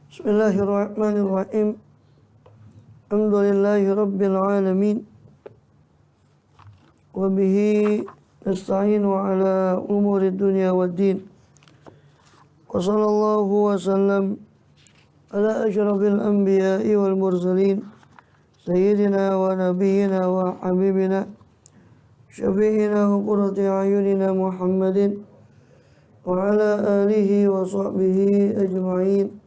Bismillahirrahmanirrahim. Alhamdulillahi rabbil alamin. Wa bihi nasta'inu ala umuri dunya waddin. Wa sallallahu wa sallam ala asyrafil anbiya'i wal mursalin sayyidina wa nabiyyina wa habibina syafi'ina wa qurrati a'yunina Muhammadin wa ala alihi wa sahbihi ajma'in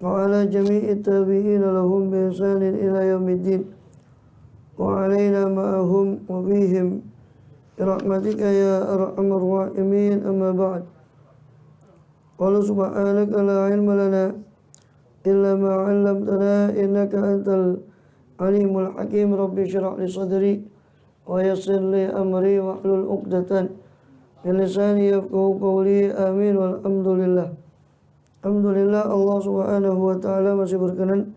wa ala jami'i tabi'ina lahum bi ihsanin ila yaumiddin wa alaina ma'ahum wa bihim birahmatika ya arhamar rahimin. Amma ba'd. Qala subhanaka la ilma lana illa ma 'allamtana innaka antal alimul hakim. Rabbi shrah li sadri wa yassir li amri wahlul 'uqdatan min lisani yafqahu qawli. Amin. Walhamdulillah. Alhamdulillah, Allah subhanahu wa ta'ala masih berkenan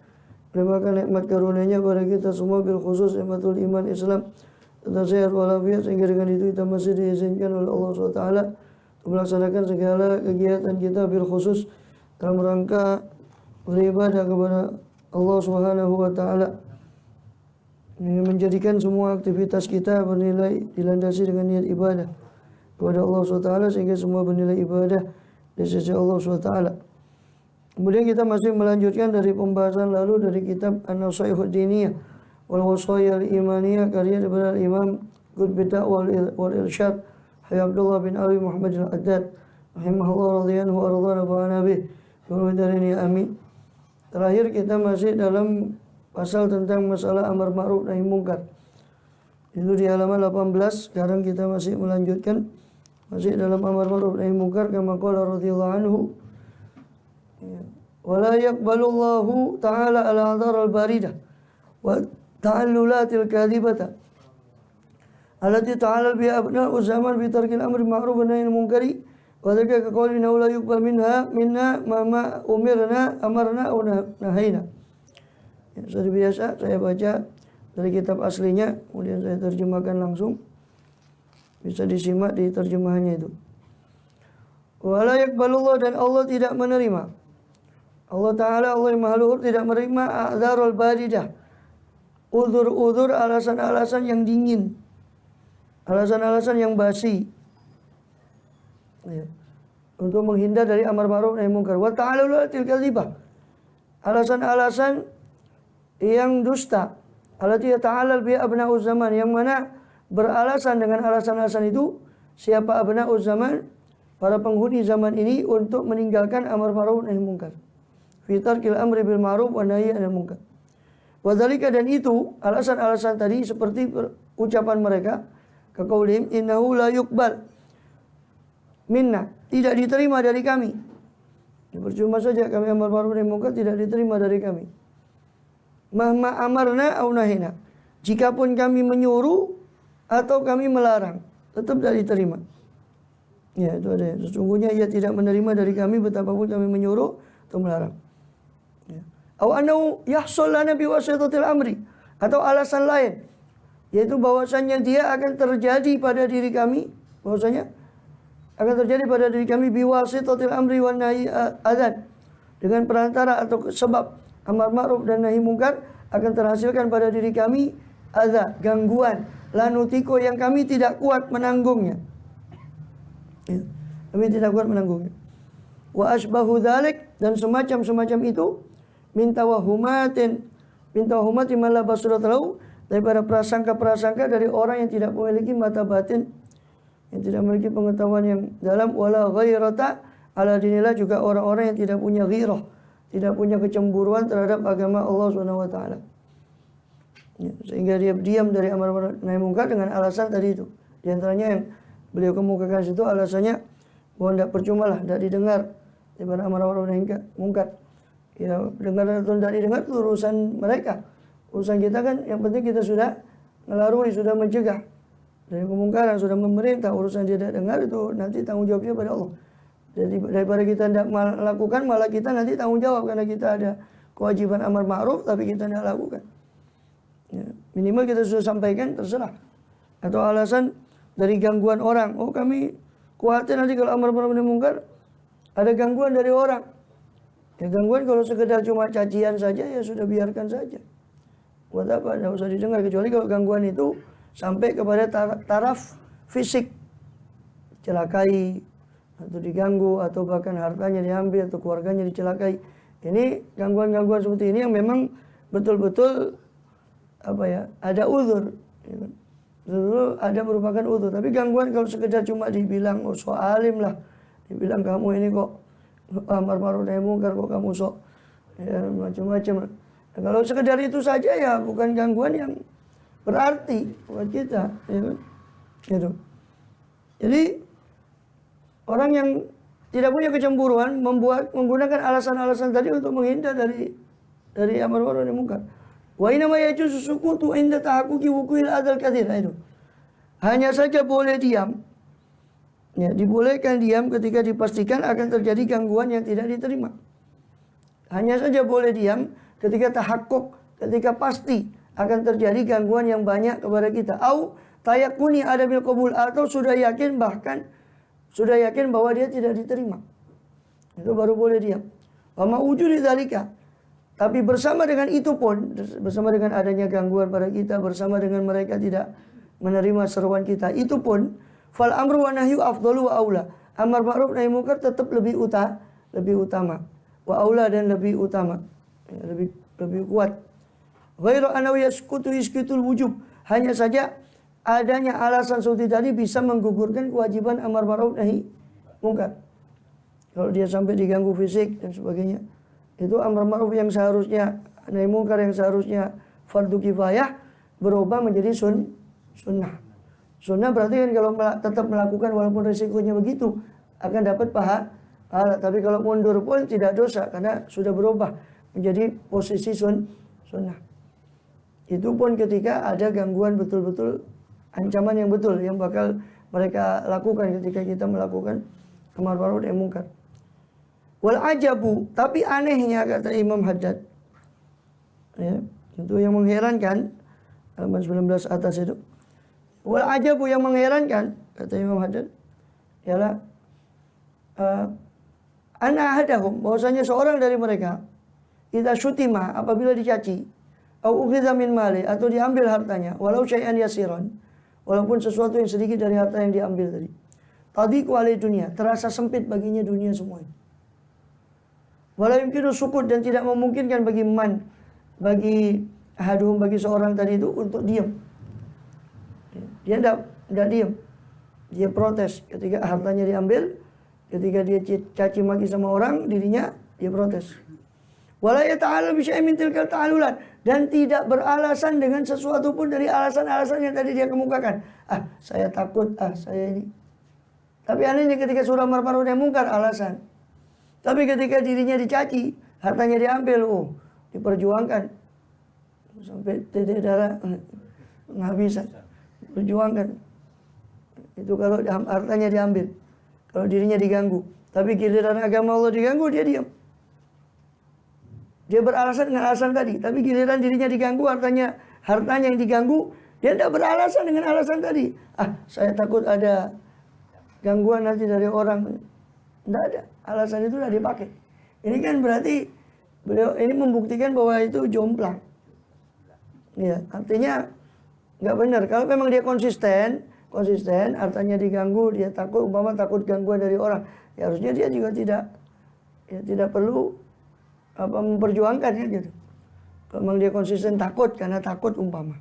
melimpahkan nikmat karunia-Nya pada kita semua, bil khusus nikmatul iman Islam tentang sehat walafiat, sehingga dengan itu kita masih diizinkan oleh Allah subhanahu wa ta'ala untuk melaksanakan segala kegiatan kita bil khusus dalam rangka beribadah kepada Allah subhanahu wa ta'ala, menjadikan semua aktivitas kita bernilai dilandasi dengan niat ibadah kepada Allah subhanahu wa ta'ala, sehingga semua bernilai ibadah di sisi Allah subhanahu wa ta'ala. Kemudian kita masih melanjutkan dari pembahasan lalu dari kitab An-Nasaihud Diniyah wal Wasaya Al-Imaniyah karya daripada Imam Qutbi wal Irsyad Hayy Abdullah bin Ali Muhammad Al-Haddad rahimahullah radhiyallahu wa radhana ba'ana bih ini amin. Terakhir kita masih dalam pasal tentang masalah amar ma'ruf nahi mungkar. Itu di halaman 18. Sekarang kita masih melanjutkan masih dalam amar ma'ruf nahi mungkar kama qala radhiyallahu anhu. Wala yaqbalullahu ta'ala al-'adhar al-baridah wa ta'allulatil kadhibata allati ta'ala biha abna'u zaman bi tarkil amri ma'ruf wa nahyil munkari wa dzalika ka qawlina la yuqbal minna ma umirna amarna aw nahayna. Seperti biasa saya baca dari kitab aslinya, kemudian saya terjemahkan langsung. Bisa disimak di terjemahannya itu. Wala yaqbalullah, dan Allah tidak menerima, Allah Ta'ala, Allah yang Maha Luhur, tidak menerima a'dzarul baridah, uzur-uzur, alasan-alasan yang dingin, alasan-alasan yang basi, ya, untuk menghindar dari amar ma'ruf nahi munkar. Wa ta'allulatil kadzibah, alasan-alasan yang dusta, allati ta'allal bi abna'u zaman, yang mana beralasan dengan alasan-alasan itu siapa abna'u zaman, para penghuni zaman ini, untuk meninggalkan amar ma'ruf nahi munkar. Fi tarkil amri bil ma'ruf wa nahyi 'anil munkar. Wa dzalika, dan itu alasan-alasan tadi seperti ucapan mereka, kaqaulihim innahu la yuqbal minna, tidak diterima dari kami. Percuma saja kami amar ma'ruf nahi munkar, tidak diterima dari kami. Mahma amarna au nahina, jikapun kami menyuruh atau kami melarang, tetap tidak diterima. Ya, itu ada. Sesungguhnya ia tidak menerima dari kami betapapun kami menyuruh atau melarang. Aw annahu yahsul lana biwasitatil amri, atau alasan lain, yaitu bahwasanya dia akan terjadi pada diri kami, bahwasanya akan terjadi pada diri kami biwasitatil amri wan nahyi adzan, dengan perantara atau sebab amar ma'ruf dan nahi mungkar akan terhasilkan pada diri kami adza, gangguan, lanutiko, yang kami tidak kuat menanggungnya. Ya, kami tidak kuat menanggungnya. Wa asbahu dzalik, dan semacam itu, minta wahumatin mala basurat lahu, daripada prasangka-prasangka dari orang yang tidak memiliki mata batin, yang tidak memiliki pengetahuan yang dalam. Wala ghairata ala dinillah, juga orang-orang yang tidak punya ghirah, tidak punya kecemburuan terhadap agama Allah Subhanahu wa taala. Ya, sehingga dia diam dari amar ma'ruf nahi munkar dengan alasan tadi itu. Di antaranya yang beliau kemukakan situ alasannya bahwa tidak percuma lah, tidak didengar daripada amar ma'ruf nahi munkar. Ya, dengar atau tidak didengar itu urusan mereka. Urusan kita kan yang penting kita sudah melarui, sudah mencegah dari kemungkaran, sudah memerintah. Urusan dia tidak dengar itu nanti tanggung jawabnya pada Allah. Jadi daripada kita tidak melakukan, malah kita nanti tanggung jawab karena kita ada kewajiban amar ma'ruf tapi kita tidak lakukan. Ya, minimal kita sudah sampaikan, terserah. Atau alasan dari gangguan orang. Oh, kami khawatir nanti kalau amar ma'ruf nahi munkar ada gangguan dari orang. Ya gangguan kalau sekedar cuma cacian saja ya sudah biarkan saja. Buat apa? Tidak usah didengar, kecuali kalau gangguan itu sampai kepada taraf fisik, celakai atau diganggu atau bahkan hartanya diambil atau keluarganya dicelakai. Ini gangguan-gangguan seperti ini yang memang betul-betul apa ya, ada uzur. Betul ada merupakan uzur. Tapi gangguan kalau sekedar cuma dibilang so alim lah, dibilang kamu ini kok amar ma'ruf nahi munkar, kok kamu sok ya macam-macam. Nah, kalau sekedar itu saja ya bukan gangguan yang berarti buat kita, ya kan? Gitu. Jadi orang yang tidak punya kecemburuan menggunakan alasan-alasan tadi untuk menghindar dari amar ma'ruf nahi munkar. Wa inna ma yajuzu sukutu inda tahaqquqi wuqu'il adzal katsir. Itu. Hanya saja boleh diam. Ya, dibolehkan diam ketika dipastikan akan terjadi gangguan yang tidak diterima. Hanya saja boleh diam ketika tahakkuk, ketika pasti akan terjadi gangguan yang banyak kepada kita. Au tayakkuni adamil qabul, atau sudah yakin bahwa dia tidak diterima. Itu baru boleh diam. Wa ma wujudi dzalika. Tapi bersama dengan itu pun, bersama dengan adanya gangguan pada kita, bersama dengan mereka tidak menerima seruan kita, itu pun fal amru wa nahyu afdalu wa aula. Amar ma'ruf nahi munkar tetap lebih utama. Wa aula, dan lebih utama. Lebih kuat. Ghairu annahu yasqutu isqitul wujub. Hanya saja adanya alasan seperti tadi bisa menggugurkan kewajiban amar ma'ruf nahi munkar. Kalau dia sampai diganggu fisik dan sebagainya, itu amar ma'ruf yang seharusnya nahi munkar yang seharusnya fardu kifayah berubah menjadi sunnah. Sunnah berarti kan kalau tetap melakukan walaupun risikonya begitu akan dapat pahala. Tapi kalau mundur pun tidak dosa karena sudah berubah menjadi posisi sunnah. Itu pun ketika ada gangguan betul-betul, ancaman yang betul yang bakal mereka lakukan ketika kita melakukan amar ma'ruf nahi munkar. Wal ajabu, tapi anehnya kata Imam Haddad, ya, itu yang mengherankan, halaman 19 atas itu. Wal ajabu, yang mengherankan kata Imam Haddad ialah ana ahadahum, bahwasanya seorang dari mereka idza syutima, apabila dicaci, au ukhidha min mali, atau diambil hartanya, walau syai'an yasiran, walaupun sesuatu yang sedikit dari harta yang diambil tadi, tadiqu alai dunia, terasa sempit baginya dunia semuanya. Walau yumkinu sukut, dan tidak memungkinkan bagi ahaduhum, bagi seorang tadi itu untuk diam. Dia tidak diam. Dia protes ketika hartanya diambil, ketika dia caci maki sama orang, dirinya dia protes. Wala yata'ala bi syai'in min tilkal ta'alulat, dan tidak beralasan dengan sesuatu pun dari alasan-alasan yang tadi dia kemukakan. Saya takut, saya ini. Tapi anehnya ketika surah amar ma'ruf nahi munkar alasan. Tapi ketika dirinya dicaci, hartanya diambil, diperjuangkan. Sampai titik darah penghabisan. Perjuangkan. Itu kalau hartanya diambil. Kalau dirinya diganggu. Tapi giliran agama Allah diganggu, dia diam. Dia beralasan dengan alasan tadi. Tapi giliran dirinya diganggu, hartanya yang diganggu, dia tidak beralasan dengan alasan tadi. Saya takut ada gangguan nanti dari orang. Tidak ada. Alasan itu sudah dipakai. Ini kan berarti beliau ini membuktikan bahwa itu jomplang. Ya, artinya nggak benar. Kalau memang dia konsisten, hartanya diganggu, dia takut, takut gangguan dari orang, ya harusnya dia juga tidak perlu memperjuangkan ya gitu. Kalau memang dia konsisten takut, karena takut umpama.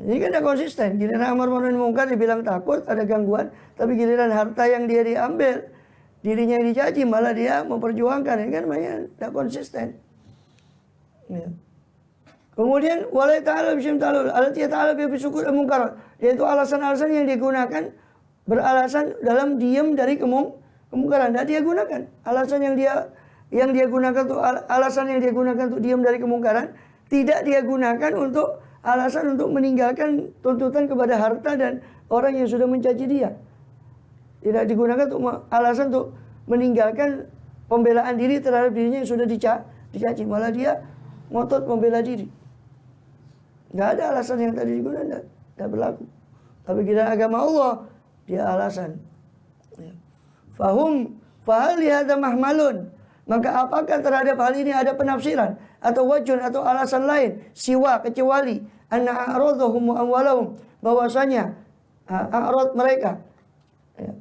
Ini kan tidak konsisten. Giliran amar ma'ruf nahi munkar dibilang takut, ada gangguan, tapi giliran harta yang dia diambil, dirinya yang dicaci, malah dia memperjuangkan. Ini kan namanya tidak konsisten. Ya. Kemudian walai ta'ala bisyim ta'alul alati ta'ala bi sukut munkar, yaitu alasan-alasan yang digunakan, beralasan dalam diam dari kemungkaran. Dan dia gunakan alasan yang dia gunakan untuk alasan yang dia gunakan untuk diam dari kemungkaran, tidak dia gunakan untuk alasan untuk meninggalkan tuntutan kepada harta dan orang yang sudah mencaci dia. Tidak digunakan untuk alasan untuk meninggalkan pembelaan diri terhadap dirinya yang sudah dicaci. Malah dia ngotot membela diri. Nggak ada alasan yang tadi digunakan, tidak berlaku. Tapi kita agama Allah, dia alasan. Fahal lihada mahmalun. Maka apakah terhadap hal ini ada penafsiran atau wajun atau alasan lain siwa kecuali anna a'radhum wa amwalahum, bahwasanya a'rad mereka,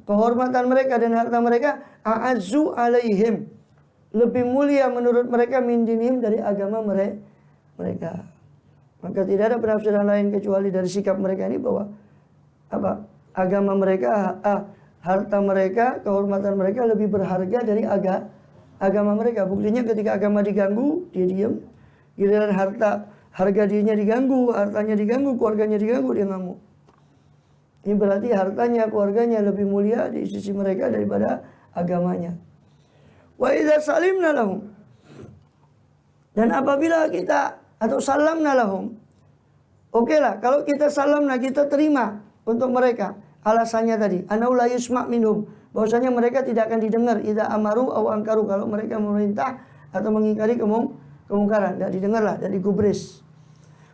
kehormatan mereka dan harta mereka, a'azzu alaihim, lebih mulia menurut mereka, min dinihim, dari agama mereka. Maka tidak ada penafsiran lain kecuali dari sikap mereka ini bahwa agama mereka, harta mereka, kehormatan mereka lebih berharga dari agama mereka. Buktinya ketika agama diganggu, dia diam. Giliran harga dirinya diganggu, hartanya diganggu, keluarganya diganggu, dia ngamuk. Ini berarti hartanya, keluarganya lebih mulia di sisi mereka daripada agamanya. Wa idza salimna lahum, dan apabila kita atau salamna lahum, okelah kalau kita salamna, kita terima untuk mereka. Alasannya tadi, anau la yusma' minhum, bahwasanya mereka tidak akan didengar idza amaru aw angkaru, kalau mereka memerintah atau mengingkari kemungkaran, tidak didengarlah, tidak digubris.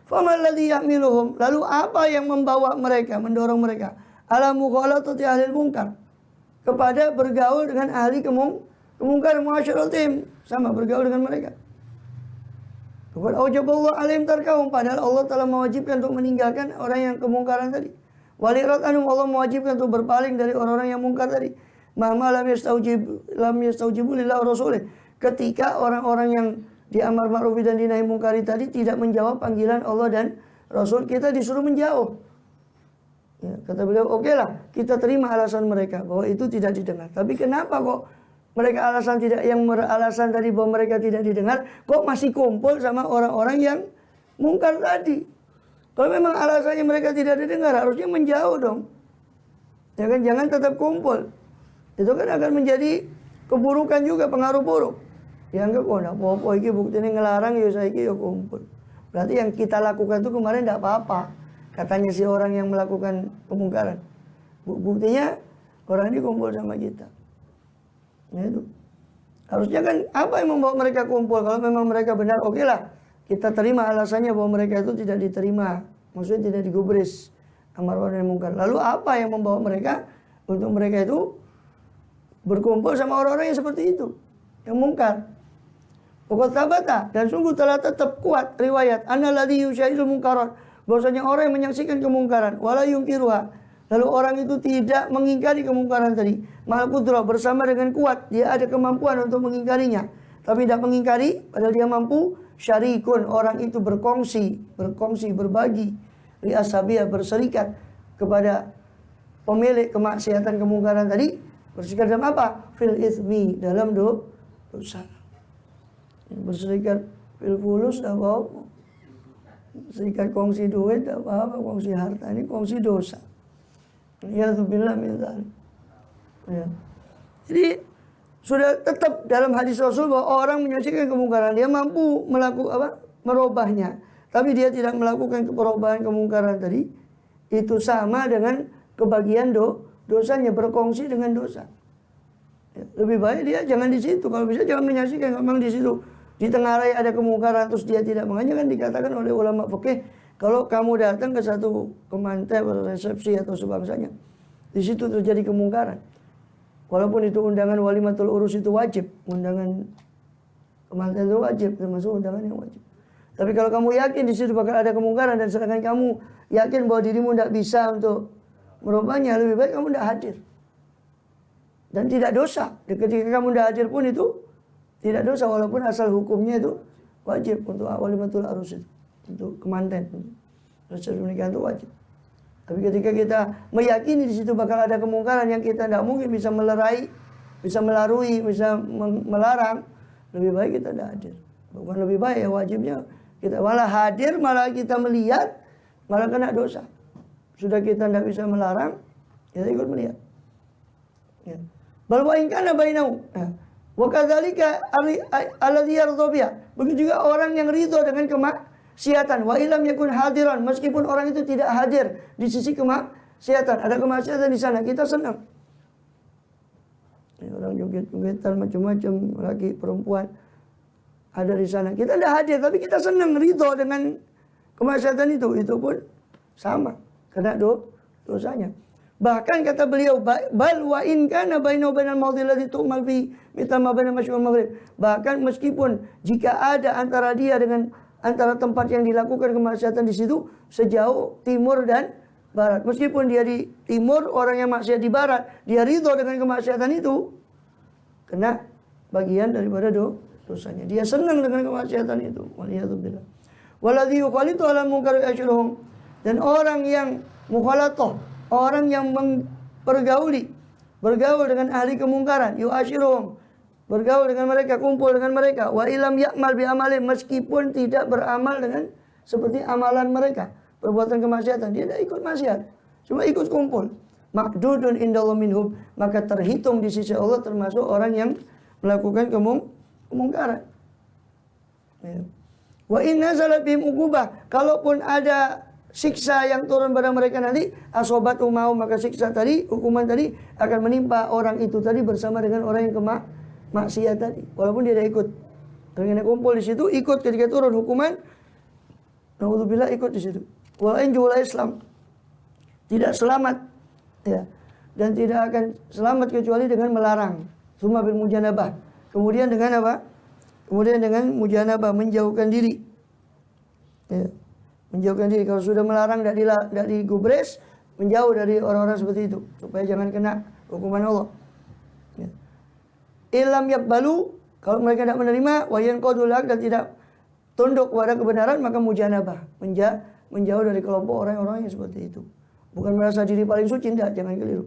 Famal ladzi yahmiluhum, lalu apa yang membawa mereka, mendorong mereka ala mukhalatati ahli munkar, kepada bergaul dengan ahli kemungkaran, muasyaratim, sama bergaul dengan mereka. Bukan aujaballahu alaihim tarkahum, padahal Allah telah mewajibkan untuk meninggalkan orang yang kemungkaran tadi. Walirat anhum, Allah mewajibkan untuk berpaling dari orang-orang yang mungkar tadi. Mahma lam yastaujibu lillahi rasulih, ketika orang-orang yang diamar ma'ruf dan dinahi mungkari tadi tidak menjawab panggilan Allah dan Rasul, kita disuruh menjauh. Ya, kata beliau, okelah kita terima alasan mereka bahwa itu tidak didengar. Tapi kenapa kok mereka alasan tadi bahwa mereka tidak didengar, kok masih kumpul sama orang-orang yang mungkar tadi? Kalau memang alasannya mereka tidak didengar, harusnya menjauh dong. Ya kan, jangan tetap kumpul. Itu kan akan menjadi keburukan juga, pengaruh buruk. Yang enggak apa-apa, ini buktinya ngelarang, ya saiki ya kumpul. Berarti yang kita lakukan itu kemarin tidak apa-apa, katanya si orang yang melakukan kemungkaran. Buktinya orang ini kumpul sama kita. Ya itu. Harusnya kan apa yang membawa mereka kumpul? Kalau memang mereka benar, okelah kita terima alasannya bahwa mereka itu tidak diterima, maksudnya tidak digubris amar ma'ruf nahi munkar. Lalu apa yang membawa mereka untuk mereka itu berkumpul sama orang-orang yang seperti itu, yang mungkar? Pokok tabata, dan sungguh telah tetap kuat riwayat annalladzi yusyahidul munkarat, bahwasanya orang yang menyaksikan kemungkaran wala yungkiruha, lalu orang itu tidak mengingkari kemungkaran tadi, mal qudrah, bersama dengan kuat, dia ada kemampuan untuk mengingkarinya, tapi tidak mengingkari padahal dia mampu. Syarikun, orang itu berkongsi, berbagi, li ashabiyah, berserikat kepada pemilik kemaksiatan kemungkaran tadi. Berserikat dalam apa? Fil itsmi, dalam dosa. Berserikat fil fulus dah apa? Serikat kongsi duit dah apa? Kongsi harta, ini kongsi dosa. Ya billah min dzalik. Ya. Jadi sudah tetap dalam hadis Rasul bahwa orang menyaksikan kemungkaran, dia mampu merubahnya, tapi dia tidak melakukan perubahan kemungkaran tadi, itu sama dengan kebagian dosanya, berkongsi dengan dosa. Ya, lebih baik dia jangan di situ, kalau bisa jangan menyaksikan. Memang di situ di tengah raya ada kemungkaran terus dia tidak mengajar, kan dikatakan oleh ulama fikih, kalau kamu datang ke satu kemanten, resepsi atau sebangsanya, di situ terjadi kemungkaran, walaupun itu undangan walimatul urus itu wajib, undangan kemanten itu wajib, termasuk undangan yang wajib. Tapi kalau kamu yakin di situ bakal ada kemungkaran dan sedangkan kamu yakin bahwa dirimu tidak bisa untuk merubahnya, lebih baik kamu tidak hadir. Dan tidak dosa. Ketika kamu tidak hadir pun itu tidak dosa, walaupun asal hukumnya itu wajib untuk walimatul urus itu, untuk kemanten, resepsi pernikahan itu wajib. Tapi ketika kita meyakini di situ bakal ada kemungkaran yang kita tidak mungkin bisa melerai, bisa melarui, bisa melarang, lebih baik kita tidak hadir. Bukan lebih baik, ya wajibnya kita malah hadir, malah kita melihat, malah kena dosa. Sudah kita tidak bisa melarang, kita ikut melihat. Ya. Bal wa in kana bainahu. Wa kadzalika alladzi yardha biha. Begitu juga orang yang ridho dengan kemaksiatan. Wa ilam yakun hadiran, meskipun orang itu tidak hadir di sisi kemaksiatan, ada kemaksiatan di sana, kita senang. Ya, orang joget-jogetan macam-macam, laki perempuan ada di sana, kita tidak hadir, tapi kita senang, ridho dengan kemaksiatan itu pun sama, kena dosanya. Bahkan kata beliau, bal wa in kana bainahu bainal maudhi alladhi tu'mal fi mithla ma bainal masyriq wal maghrib. Bahkan meskipun jika ada antara dia dengan antara tempat yang dilakukan kemaksiatan di situ sejauh timur dan barat. Meskipun dia di timur, orang yang maksiat di barat, dia ridho dengan kemaksiatan itu, kena bagian daripada dosanya. Dia senang dengan kemaksiatan itu. Waliyadzubillah. Waladhi yukhalitu ala munkar yashruhum. Dan orang yang mukhalatah, orang yang bergaul dengan ahli kemungkaran, yu'ashiruhum, bergaul dengan mereka, kumpul dengan mereka, wa ilam ya'mal bi amalin, meskipun tidak beramal dengan seperti amalan mereka, perbuatan kemaksiatan, dia tidak ikut maksiat, cuma ikut kumpul. Maqdudun indallah minhum, maka terhitung di sisi Allah termasuk orang yang melakukan kemungkaran. Ya. Wa inna nazalat bihim uqubah, kalaupun ada siksa yang turun pada mereka nanti, asobat umau, maka siksa tadi, hukuman tadi akan menimpa orang itu tadi bersama dengan orang yang maksiat tadi. Walaupun dia tidak ikut, dengan kumpul di situ, ikut ketika turun hukuman, naudzubillah ikut di situ. Wal injul Islam tidak selamat, ya, dan tidak akan selamat kecuali dengan melarang. Summa bil mujanabah. Kemudian dengan apa? Kemudian dengan mujanabah, menjauhkan diri. Ya. Menjauhkan diri. Kalau sudah melarang tidak digubres, menjauh dari orang-orang seperti itu supaya jangan kena hukuman Allah. Ya. Ilam yakbalu, kalau mereka tidak menerima, wayan qadulak, dan tidak tunduk kepada kebenaran, maka mujanabah, menjauh dari kelompok orang-orang yang seperti itu. Bukan merasa diri paling suci, tidak, jangan keliru.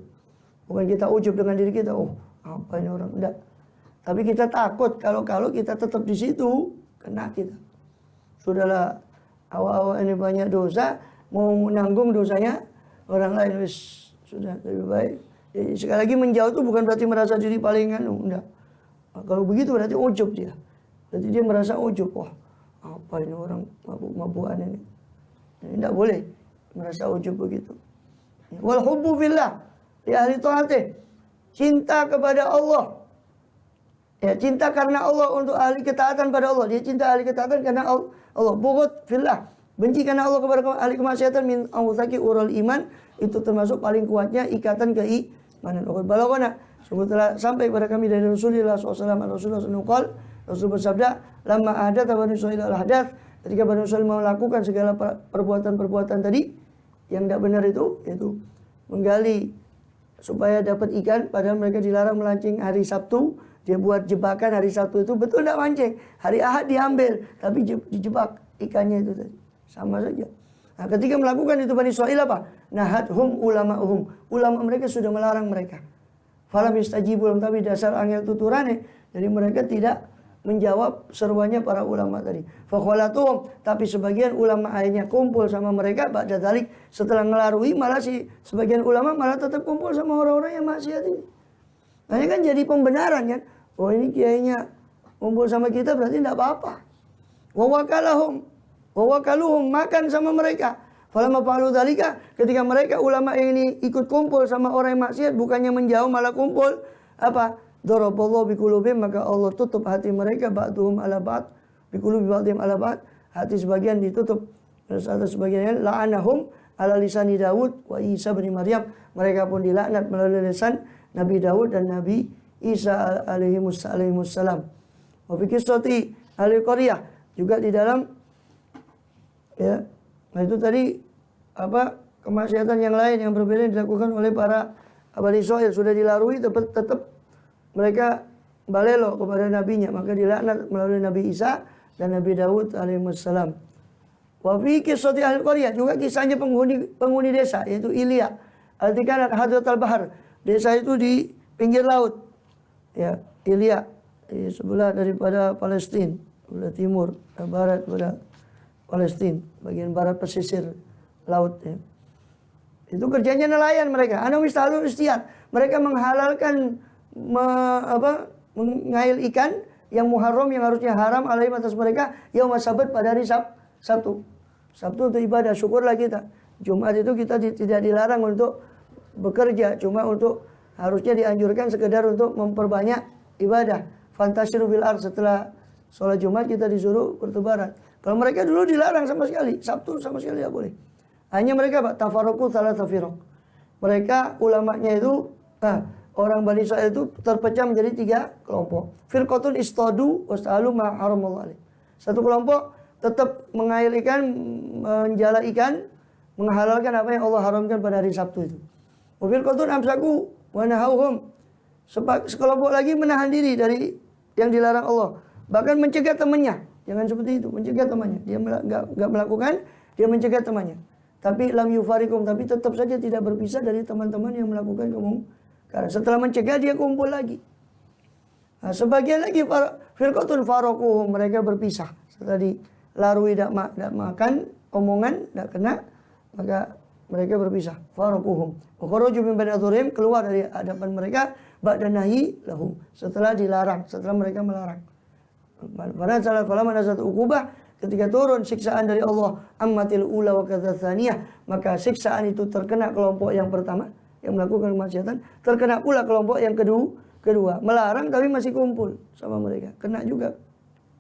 Bukan kita ujub dengan diri kita, oh apa ini orang, tidak. Tapi kita takut kalau kita tetap di situ, kena kita. Sudahlah, awal-awal ini banyak dosa, mau menanggung dosanya orang lain, sudah lebih baik. Jadi sekali lagi menjauh itu bukan berarti merasa diri paling enggak. Nah, kalau begitu berarti ujub dia. Berarti dia merasa ujub, wah apa ini orang mabuk-mabukan ini. Ini tidak boleh merasa ujub begitu. Wal hubbu fillah li ahli taatih, cinta kepada Allah. Ya, cinta karena Allah untuk ahli ketaatan pada Allah. Dia cinta ahli ketaatan karena Allah. Bughd fillah, benci karena Allah kepada ahli kemaksiatan, min awthaqi ural iman, itu termasuk paling kuatnya ikatan keimanan. Balagana, sungguh telah sampai kepada kami dari Rasulullah SAW, Rasul bersabda, lamma ahdatsa Banu Israil al-hadath, ketika Banu Israil mau melakukan segala perbuatan-perbuatan tadi yang tidak benar itu, yaitu menggali supaya dapat ikan, padahal mereka dilarang melancing hari Sabtu. Dia buat jebakan hari Sabtu itu, betul tidak mancing. Hari Ahad diambil, tapi dijebak ikannya itu tadi. Sama saja. Nah, ketika melakukan itu Bani Israil apa? Nahathum ulama'uhum. Ulama mereka sudah melarang mereka. Falam yastajibul, tapi dasar angel tuturane. Jadi mereka tidak menjawab seruannya para ulama tadi. Fakholatuhum, tapi sebagian ulama akhirnya kumpul sama mereka. Ba'da dzalik, setelah ngelarui, malah sebagian ulama malah tetap kumpul sama orang-orang yang maksiat ini. Nah, ini kan jadi pembenaran kan. Oh, ini kiainya kumpul sama kita berarti tidak apa-apa. Wawakaluhum, makan sama mereka. Falamma fa'alu dzalika, ketika mereka ulama ini ikut kumpul sama orang yang maksiat, bukannya menjauh malah kumpul, apa? Daraballahu biqulubihim, maka Allah tutup hati mereka, ba'duhum ala ba'd, biqulubi ba'dihim ala ba'd, hati sebagian ditutup atas sebagian. La'anahum ala lisani Daud wa Isa bin Maryam, mereka pun dilaknat melalui lisan Nabi Daud dan Nabi Isa alaihimussalam. Wa fi qissati ahli qaryah, juga di dalam, ya, nah itu tadi apa, kemaksiatan yang lain yang berbeda yang dilakukan oleh para Bani Israil, sudah dilarui tetap mereka balelo kepada nabinya, maka dilaknat melalui Nabi Isa dan Nabi Daud alaihissalam. Wa fi qissati ahli qaryah, juga kisahnya penghuni desa, yaitu Ilya. Al-Tikanat hadratal bahar, desa itu di pinggir laut. Ya, Ilya di sebelah daripada Palestina, sebelah timur dan barat pada Palestina, bagian barat pesisir laut, ya. Itu kerjanya nelayan mereka. Ana wistalu istiad. Mereka menghalalkan mengail ikan yang muharram, yang harusnya haram alaihim atas mereka, yaum sabat, pada hari Sabtu. Sabtu untuk ibadah, syukurlah kita. Jumat itu kita tidak dilarang untuk bekerja, cuma untuk harusnya dianjurkan sekedar untuk memperbanyak ibadah. Fantasyiru bil ardh, setelah sholat Jumat kita disuruh bertebaran. Kalau mereka dulu dilarang sama sekali, Sabtu sama sekali tidak boleh. Hanya mereka tafarruqu salat firaq. Mereka ulamanya itu orang Bani Israil itu terpecah menjadi 3 kelompok. Firqatun istadu wasalu ma haramallahu alaih. Satu kelompok tetap mengail ikan, menjala ikan, menghalalkan apa yang Allah haramkan pada hari Sabtu itu. Wa firqatun amsaku wa nahauhum. Sekelompok lagi menahan diri dari yang dilarang Allah. Bahkan mencegah temannya. Jangan seperti itu, mencegah temannya. Dia enggak melakukan, dia mencegah temannya. Tapi lam yufarikum, tapi tetap saja tidak berpisah dari teman-teman yang melakukan kemungkaran. Setelah mencegah dia kumpul lagi. Nah, sebagian lagi firqatun faraquhum, mereka berpisah. Setelah dilarui tidak makan omongan, tidak kena, maka mereka berpisah. Faraquhum. Wa kharaju min bani adhurihim, keluar dari hadapan mereka ba'da nahyi lahum, setelah dilarang, setelah mereka melarang. Pada saat falamma nazat uqubah, ketika turun siksaan dari Allah, ammatil ula wa kadzasaniyah, maka siksaan itu terkena kelompok yang pertama yang melakukan kemaksiatan, terkena pula kelompok yang kedua melarang tapi masih kumpul sama mereka, kena juga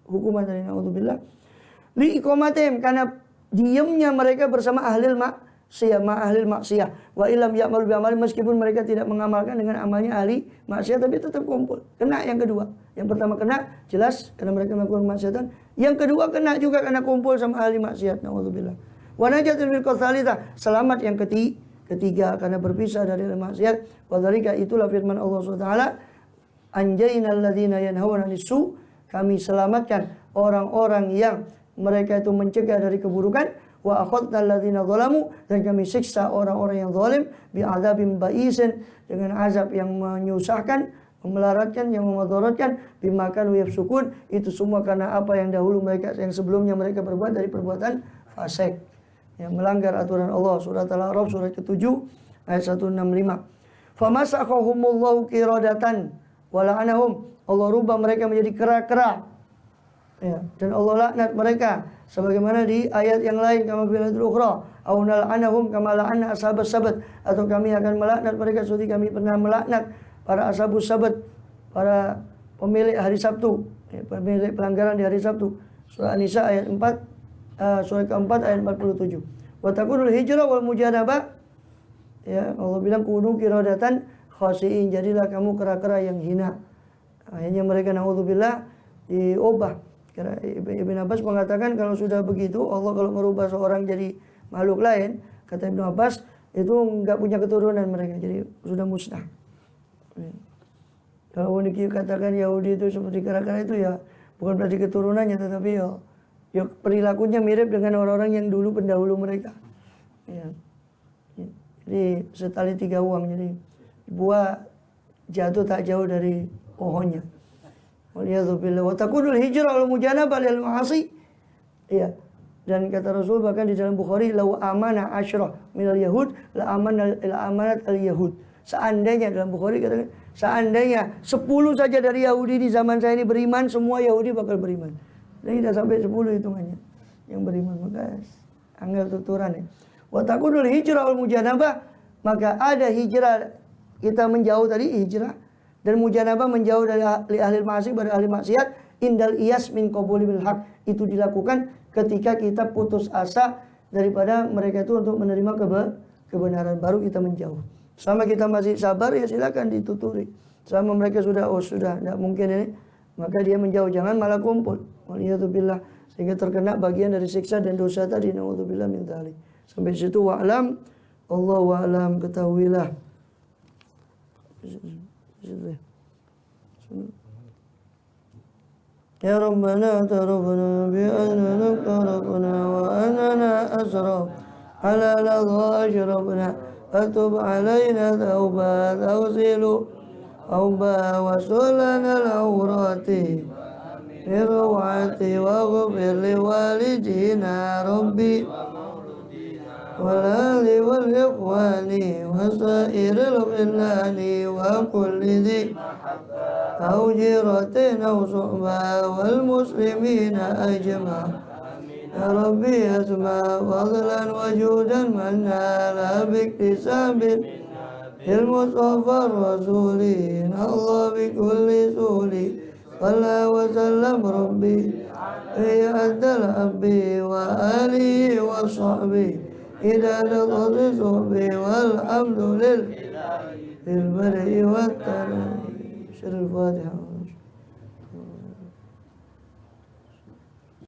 hukuman dari naudzubillah. Li iqamatim, karena diamnya mereka bersama ahlil maksiyah wa illam ya'malu bi amali, meskipun mereka tidak mengamalkan dengan amalnya ahli maksiat tapi tetap kumpul. Kena yang kedua. Yang pertama kena jelas karena mereka melakukan maksiatan. Yang kedua kena juga karena kumpul sama ahli maksiat. Nauzubillah. Wa najatul firqah tsalitsah, selamat yang ketiga karena berpisah dari ahli maksiat. Wa dzalika, itulah firman Allah Subhanahu wa taala, anjaynal ladzina yanhauna 'anis-su, kami selamatkan orang-orang yang mereka itu mencegah dari keburukan. Wa akhadnal ladzina zalamu, dan kami siksa orang-orang yang zalim bi'adzabim ba'isin, dengan azab yang menyusahkan, memelaratkan, yang memudaratkan, bimakan yafsukun, itu semua karena apa yang dahulu mereka, yang sebelumnya mereka berbuat dari perbuatan fasik, yang melanggar aturan Allah. Surat Al-A'raf surat ke-7 ayat 165. Famasakhahumullahu qiradatan wa la'anahum, Allah rubah mereka menjadi kera-kera, ya, dan Allah laknat mereka sebagaimana di ayat yang lain, kama fil ayatil ukhra, aw nal'anahum kama la'anna ashabas sabat, atau kami akan melaknat mereka seperti kami pernah melaknat para ashabus sabat, para pemilik hari Sabtu, ya, pemilik pelanggaran di hari Sabtu. Surah An-Nisa ayat 4, surah keempat ayat 47. Wa takunul hijrah wal mujanabah, ya, Allah bilang kunu qiradatan khasiin, jadilah kamu kera-kera yang hina. Akhirnya mereka naudzubillah diubah. Karena Ibn Abbas mengatakan kalau sudah begitu, Allah kalau merubah seorang jadi makhluk lain, kata Ibn Abbas, itu enggak punya keturunan mereka, jadi sudah musnah. Kalau dikatakan Yahudi itu seperti kera-kera itu, ya bukan berarti keturunannya, tetapi ya perilakunya mirip dengan orang-orang yang dulu pendahulu mereka. Ya. Jadi setali 3 uang, jadi buah jatuh tak jauh dari pohonnya. Waliyadzubillah. Wa takunul hijrah wal mujanabah lil ma'asi. Iya. Dan kata Rasul bahkan di dalam Bukhari, law amana asyrah minal yahud la amanat al yahud. Seandainya, dalam Bukhari katakan, seandainya 10 saja dari Yahudi di zaman saya ini beriman, semua Yahudi bakal beriman. Dan tidak sampai 10 hitungannya yang beriman, maka angel tuturan ya. Wa takunul hijrah wal mujanabah, maka ada hijrah, kita menjauh tadi hijrah, dan mujanabah menjauh dari ahli maksiat, pada ahli maksiat, indal iyas min qabuli bil haq, itu dilakukan ketika kita putus asa daripada mereka itu untuk menerima kebenaran, baru kita menjauh. Selama kita masih sabar, ya silakan dituturi. Selama mereka sudah tidak mungkin ini, maka dia menjauh, jangan malah kumpul. Waliyadzubillah, sehingga terkena bagian dari siksa dan dosa tadi. Naudzubillah min dzalik. Sampai situ wa'lam, Allahu a'lam, ketahuilah. Ya Rabbana tarafna bi'annana tarafna wa annana asraf ala ladha ashrafna fatub alayna tauba tawsilu awba wa sulana al-awrati irwati wa ghufir li walidina rabbi والآل والإخوان وسائر الغلان وكل ذي أو جيرة أو صحبة والمسلمين أجمع يا ربي أسمع فضلا وجودا من نال باكتساب المصطفى الرسول الله بكل سول صلى وسلم ربي في أدى الأبي وآله وصحبه إدارة الصحب والحمد لله للبرء والتنعي. شر الفاتحة.